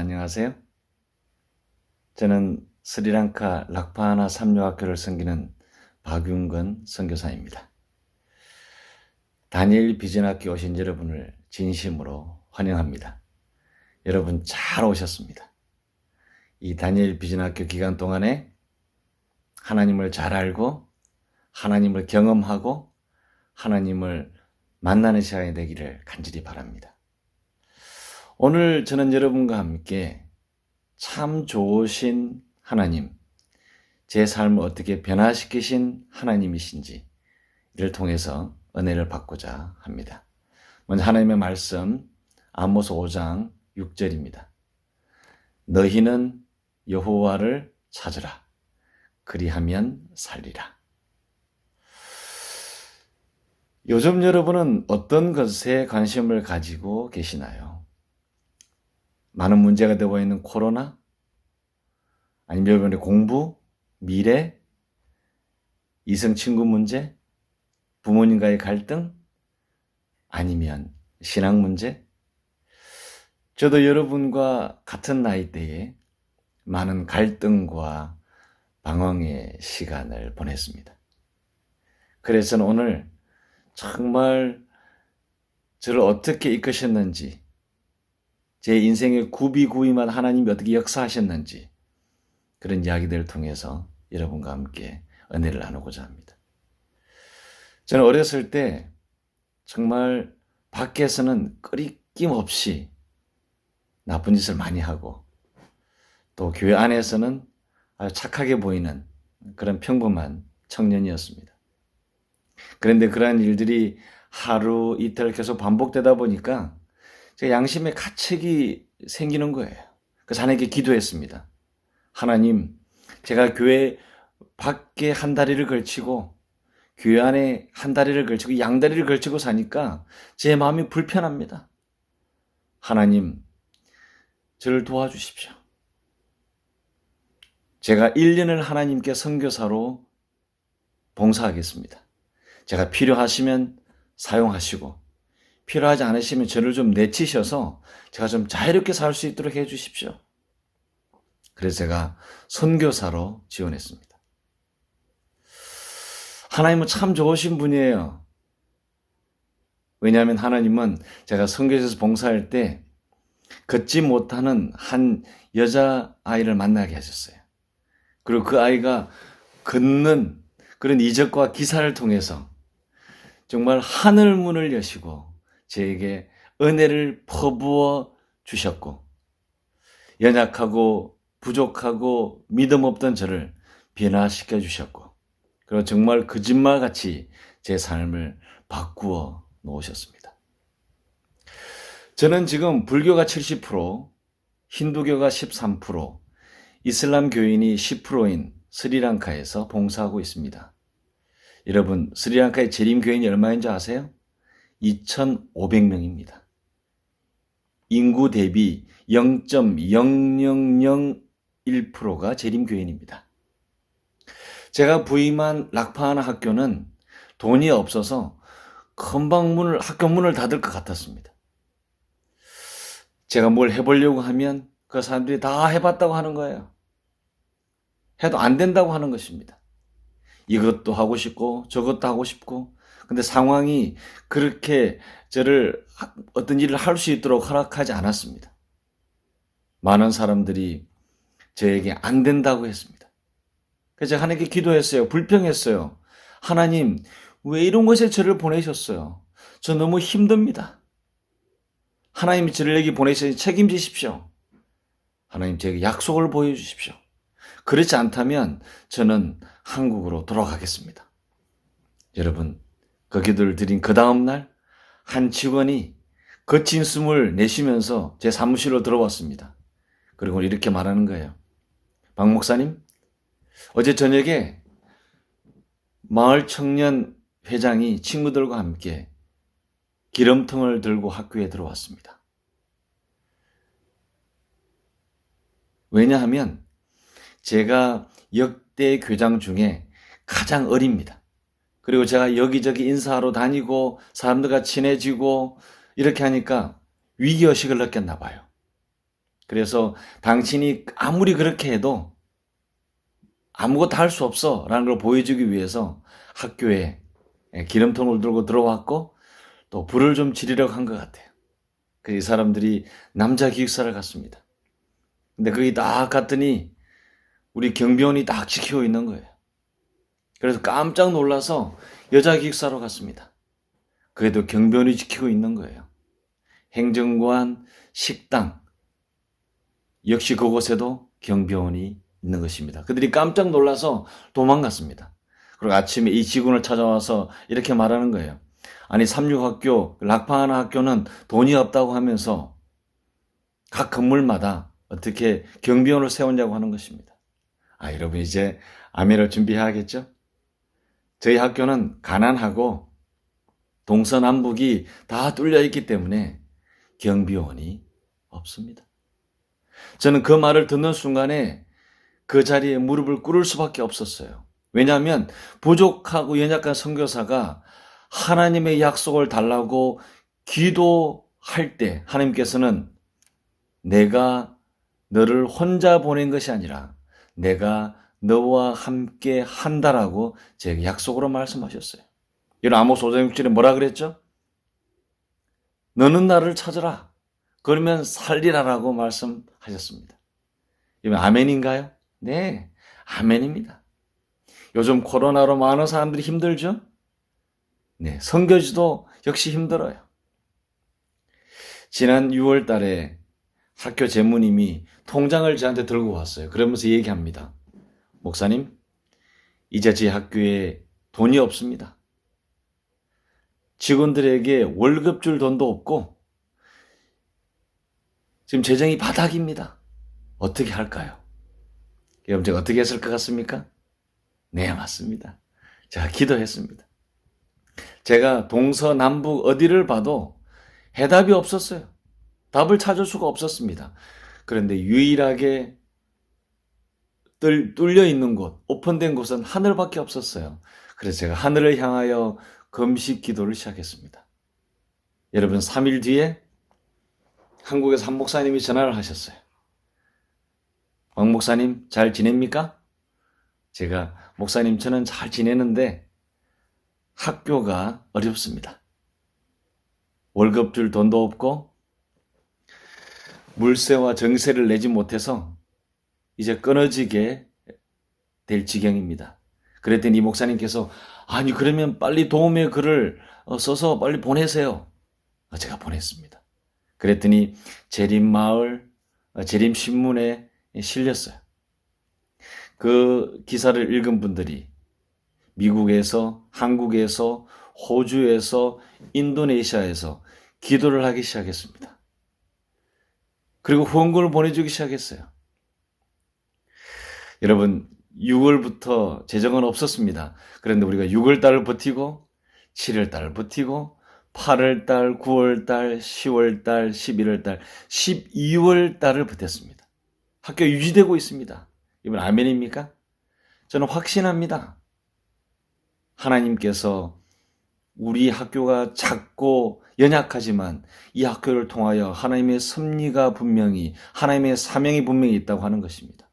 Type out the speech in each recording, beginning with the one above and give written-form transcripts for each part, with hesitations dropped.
안녕하세요. 저는 스리랑카 락파하나 삼류학교를 섬기는 박윤건 선교사입니다. 다니엘 비전학교 오신 여러분을 진심으로 환영합니다. 여러분 잘 오셨습니다. 이 다니엘 비전학교 기간 동안에 하나님을 잘 알고 하나님을 경험하고 하나님을 만나는 시간이 되기를 간절히 바랍니다. 오늘 저는 여러분과 함께 참 좋으신 하나님, 제 삶을 어떻게 변화시키신 하나님이신지 이를 통해서 은혜를 받고자 합니다. 먼저 하나님의 말씀 아모스 5장 6절입니다. 너희는 여호와를 찾으라. 그리하면 살리라. 요즘 여러분은 어떤 것에 관심을 가지고 계시나요? 많은 문제가 되고 있는 코로나? 아니면 여러분의 공부? 미래? 이성 친구 문제? 부모님과의 갈등? 아니면 신앙 문제? 저도 여러분과 같은 나이대에 많은 갈등과 방황의 시간을 보냈습니다. 그래서 오늘 정말 저를 어떻게 이끄셨는지, 제 인생의 구비구이만 하나님이 어떻게 역사하셨는지 그런 이야기들을 통해서 여러분과 함께 은혜를 나누고자 합니다. 저는 어렸을 때 정말 밖에서는 끄리낌 없이 나쁜 짓을 많이 하고 또 교회 안에서는 아주 착하게 보이는 그런 평범한 청년이었습니다. 그런데 그러한 일들이 하루 이틀 계속 반복되다 보니까 제 양심의 가책이 생기는 거예요. 그래서 하나님께 기도했습니다. 하나님, 제가 교회 밖에 한 다리를 걸치고 교회 안에 한 다리를 걸치고 양다리를 걸치고 사니까 제 마음이 불편합니다. 하나님, 저를 도와주십시오. 제가 1년을 하나님께 선교사로 봉사하겠습니다. 제가 필요하시면 사용하시고 필요하지 않으시면 저를 좀 내치셔서 제가 좀 자유롭게 살 수 있도록 해 주십시오. 그래서 제가 선교사로 지원했습니다. 하나님은 참 좋으신 분이에요. 왜냐하면 하나님은 제가 선교사에서 봉사할 때 걷지 못하는 한 여자아이를 만나게 하셨어요. 그리고 그 아이가 걷는 그런 이적과 기사를 통해서 정말 하늘문을 여시고 저에게 은혜를 퍼부어 주셨고 연약하고 부족하고 믿음 없던 저를 변화시켜 주셨고 그리고 정말 거짓말같이 제 삶을 바꾸어 놓으셨습니다. 저는 지금 불교가 70%, 힌두교가 13%, 이슬람 교인이 10%인 스리랑카에서 봉사하고 있습니다. 여러분, 스리랑카의 재림 교인이 얼마인지 아세요? 2,500명입니다. 인구 대비 0.0001%가 재림 교인입니다. 제가 부임한 락파하나 학교는 돈이 없어서 금방 학교 문을 닫을 것 같았습니다. 제가 뭘 해보려고 하면 그 사람들이 다 해봤다고 하는 거예요. 해도 안 된다고 하는 것입니다. 이것도 하고 싶고 저것도 하고 싶고 근데 상황이 그렇게 저를 어떤 일을 할 수 있도록 허락하지 않았습니다. 많은 사람들이 저에게 안 된다고 했습니다. 그래서 제가 하나님께 기도했어요. 불평했어요. 하나님, 왜 이런 곳에 저를 보내셨어요? 저 너무 힘듭니다. 하나님이 저를 여기 보내셔서 책임지십시오. 하나님, 제게 약속을 보여주십시오. 그렇지 않다면 저는 한국으로 돌아가겠습니다. 여러분, 그 기도를 드린 그 다음날 한 직원이 거친 숨을 내쉬면서 제 사무실로 들어왔습니다. 그리고 이렇게 말하는 거예요. 박 목사님, 어제 저녁에 마을 청년 회장이 친구들과 함께 기름통을 들고 학교에 들어왔습니다. 왜냐하면 제가 역대 교장 중에 가장 어립니다. 그리고 제가 여기저기 인사하러 다니고 사람들과 친해지고 이렇게 하니까 위기의식을 느꼈나 봐요. 그래서 당신이 아무리 그렇게 해도 아무것도 할 수 없어 라는 걸 보여주기 위해서 학교에 기름통을 들고 들어왔고 또 불을 좀 지르려고 한 것 같아요. 그 이 사람들이 남자 기숙사를 갔습니다. 근데 거기 딱 갔더니 우리 경비원이 딱 지키고 있는 거예요. 그래서 깜짝 놀라서 여자 기숙사로 갔습니다. 그래도 경비원이 지키고 있는 거예요. 행정관, 식당, 역시 그곳에도 경비원이 있는 것입니다. 그들이 깜짝 놀라서 도망갔습니다. 그리고 아침에 이 직원을 찾아와서 이렇게 말하는 거예요. 아니, 삼육학교, 락파하나 학교는 돈이 없다고 하면서 각 건물마다 어떻게 경비원을 세웠냐고 하는 것입니다. 여러분 이제 아멘을 준비해야겠죠? 저희 학교는 가난하고 동서남북이 다 뚫려 있기 때문에 경비원이 없습니다. 저는 그 말을 듣는 순간에 그 자리에 무릎을 꿇을 수밖에 없었어요. 왜냐하면 부족하고 연약한 선교사가 하나님의 약속을 달라고 기도할 때 하나님께서는 내가 너를 혼자 보낸 것이 아니라 내가 너와 함께 한다라고 제게 약속으로 말씀하셨어요. 여러분 아모스 5장 6절에 뭐라 그랬죠? 너는 나를 찾으라. 그러면 살리라라고 말씀하셨습니다. 이건 아멘인가요? 네, 아멘입니다. 요즘 코로나로 많은 사람들이 힘들죠? 네, 선교지도 역시 힘들어요. 지난 6월 달에 학교 재무님이 통장을 저한테 들고 왔어요. 그러면서 얘기합니다. 목사님, 이제 제 학교에 돈이 없습니다. 직원들에게 월급 줄 돈도 없고 지금 재정이 바닥입니다. 어떻게 할까요? 여러분 제가 어떻게 했을 것 같습니까? 네, 맞습니다. 제가 기도했습니다. 제가 동서남북 어디를 봐도 해답이 없었어요. 답을 찾을 수가 없었습니다. 그런데 유일하게 뚫려 있는 곳, 오픈된 곳은 하늘밖에 없었어요. 그래서 제가 하늘을 향하여 금식 기도를 시작했습니다. 여러분 3일 뒤에 한국에서 한 목사님이 전화를 하셨어요. 왕 목사님 잘 지냅니까? 제가 목사님 저는 잘 지내는데 학교가 어렵습니다. 월급 줄 돈도 없고 물세와 정세를 내지 못해서 이제 끊어지게 될 지경입니다. 그랬더니 이 목사님께서 아니 그러면 빨리 도움의 글을 써서 빨리 보내세요. 제가 보냈습니다. 그랬더니 재림마을 재림신문에 실렸어요. 그 기사를 읽은 분들이 미국에서, 한국에서, 호주에서, 인도네시아에서 기도를 하기 시작했습니다. 그리고 후원금을 보내주기 시작했어요. 여러분 6월부터 재정은 없었습니다. 그런데 우리가 6월달을 버티고 7월달을 버티고 8월달, 9월달, 10월달, 11월달, 12월달을 버텼습니다. 학교 유지되고 있습니다. 이번 아멘입니까? 저는 확신합니다. 하나님께서 우리 학교가 작고 연약하지만 이 학교를 통하여 하나님의 섭리가 분명히, 하나님의 사명이 분명히 있다고 하는 것입니다.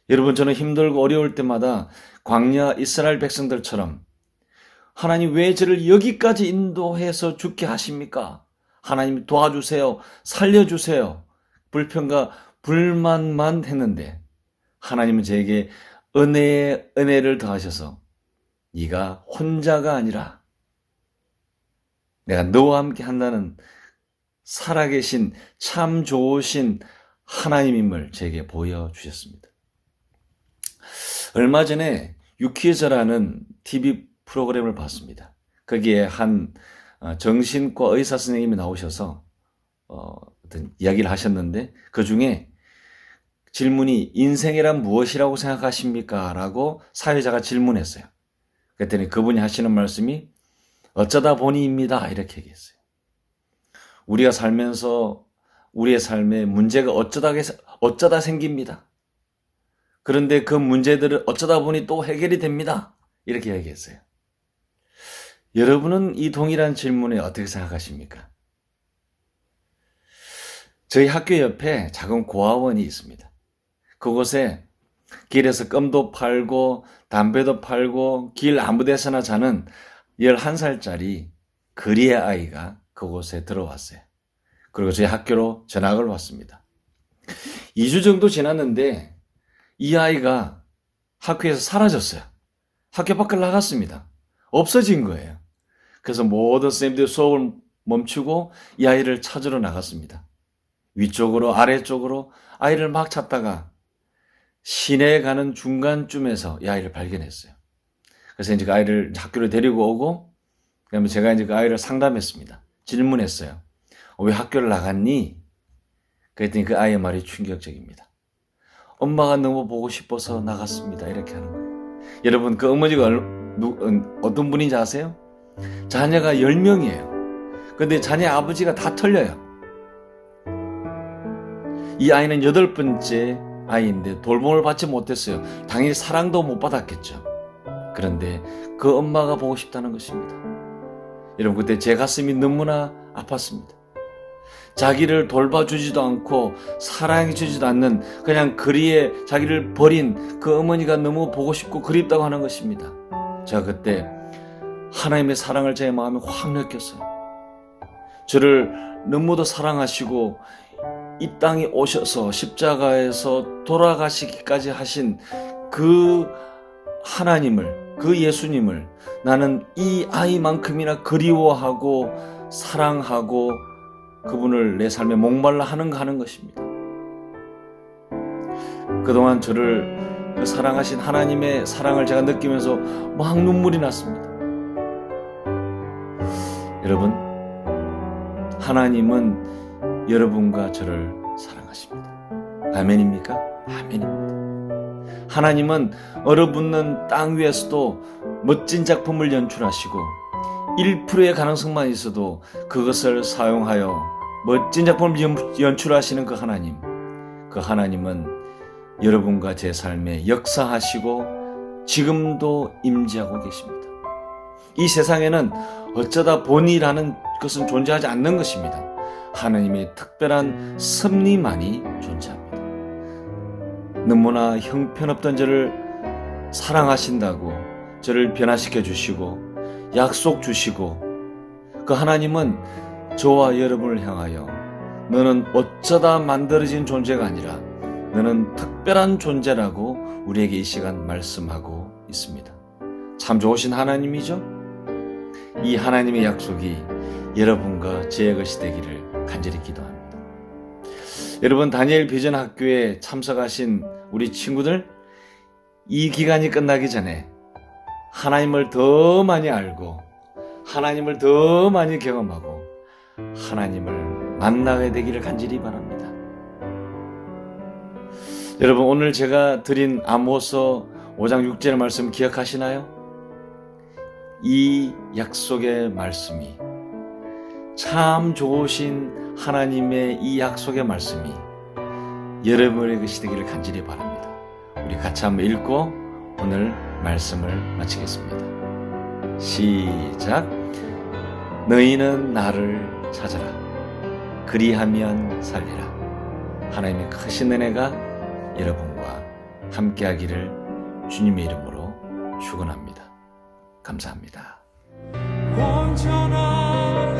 여러분 저는 힘들고 어려울 때마다 광야 이스라엘 백성들처럼 하나님 왜 저를 여기까지 인도해서 죽게 하십니까? 하나님 도와주세요. 살려주세요. 불평과 불만만 했는데 하나님은 저에게 은혜를 더하셔서 네가 혼자가 아니라 내가 너와 함께 한다는 살아계신 참 좋으신 하나님임을 제게 보여주셨습니다. 얼마 전에 유퀴즈라는 TV 프로그램을 봤습니다. 거기에 한 정신과 의사 선생님이 나오셔서 어떤 이야기를 하셨는데 그 중에 질문이 인생이란 무엇이라고 생각하십니까? 라고 사회자가 질문했어요. 그랬더니 그분이 하시는 말씀이 어쩌다 보니입니다. 이렇게 얘기했어요. 우리가 살면서 우리의 삶에 문제가 어쩌다 생깁니다. 그런데 그 문제들을 어쩌다 보니 또 해결이 됩니다. 이렇게 얘기했어요. 여러분은 이 동일한 질문에 어떻게 생각하십니까? 저희 학교 옆에 작은 고아원이 있습니다. 그곳에 길에서 껌도 팔고 담배도 팔고 길 아무 데서나 자는 11살짜리 거리의 아이가 그곳에 들어왔어요. 그리고 저희 학교로 전학을 왔습니다. 2주 정도 지났는데 이 아이가 학교에서 사라졌어요. 학교 밖을 나갔습니다. 없어진 거예요. 그래서 모든 선생님들이 수업을 멈추고 이 아이를 찾으러 나갔습니다. 위쪽으로 아래쪽으로 아이를 막 찾다가 시내에 가는 중간쯤에서 이 아이를 발견했어요. 그래서 이제 그 아이를 학교로 데리고 오고, 그다음에 제가 이제 그 아이를 상담했습니다. 질문했어요. 왜 학교를 나갔니? 그랬더니 그 아이의 말이 충격적입니다. 엄마가 너무 보고 싶어서 나갔습니다. 이렇게 하는 거예요. 여러분, 그 어머니가 어떤 분인지 아세요? 자녀가 10명이에요. 근데 자녀 아버지가 다 틀려요. 이 아이는 8번째 아이인데 돌봄을 받지 못했어요. 당연히 사랑도 못 받았겠죠. 그런데 그 엄마가 보고 싶다는 것입니다. 여러분, 그때 제 가슴이 너무나 아팠습니다. 자기를 돌봐주지도 않고 사랑해주지도 않는 그냥 거리에 자기를 버린 그 어머니가 너무 보고 싶고 그립다고 하는 것입니다. 제가 그때 하나님의 사랑을 제 마음에 확 느꼈어요. 저를 너무도 사랑하시고 이 땅에 오셔서 십자가에서 돌아가시기까지 하신 그 하나님을, 그 예수님을 나는 이 아이만큼이나 그리워하고 사랑하고 그분을 내 삶에 목말라 하는 것입니다. 그동안 저를 그 사랑하신 하나님의 사랑을 제가 느끼면서 막 눈물이 났습니다. 여러분, 하나님은 여러분과 저를 사랑하십니다. 아멘입니까? 아멘입니다. 하나님은 얼어붙는 땅 위에서도 멋진 작품을 연출하시고 1%의 가능성만 있어도 그것을 사용하여 멋진 작품을 연출하시는 그 하나님은 여러분과 제 삶에 역사하시고 지금도 임재하고 계십니다. 이 세상에는 어쩌다 보니라는 것은 존재하지 않는 것입니다. 하나님의 특별한 섭리만이 존재합니다. 너무나 형편없던 저를 사랑하신다고 저를 변화시켜 주시고 약속 주시고, 그 하나님은 저와 여러분을 향하여 너는 어쩌다 만들어진 존재가 아니라 너는 특별한 존재라고 우리에게 이 시간 말씀하고 있습니다. 참 좋으신 하나님이죠? 이 하나님의 약속이 여러분과 제 것이 되기를 간절히 기도합니다. 여러분, 다니엘 비전 학교에 참석하신 우리 친구들, 이 기간이 끝나기 전에 하나님을 더 많이 알고 하나님을 더 많이 경험하고 하나님을 만나게 되기를 간절히 바랍니다. 여러분, 오늘 제가 드린 아모스 5장 6절의 말씀 기억하시나요? 이 약속의 말씀이, 참 좋으신 하나님의 이 약속의 말씀이 여러분의 것이 되기를 간절히 바랍니다. 우리 같이 한번 읽고 오늘 말씀을 마치겠습니다. 시작. 너희는 나를 찾아라. 그리하면 살리라. 하나님의 크신 은혜가 여러분과 함께하기를 주님의 이름으로 축원합니다. 감사합니다. 온전한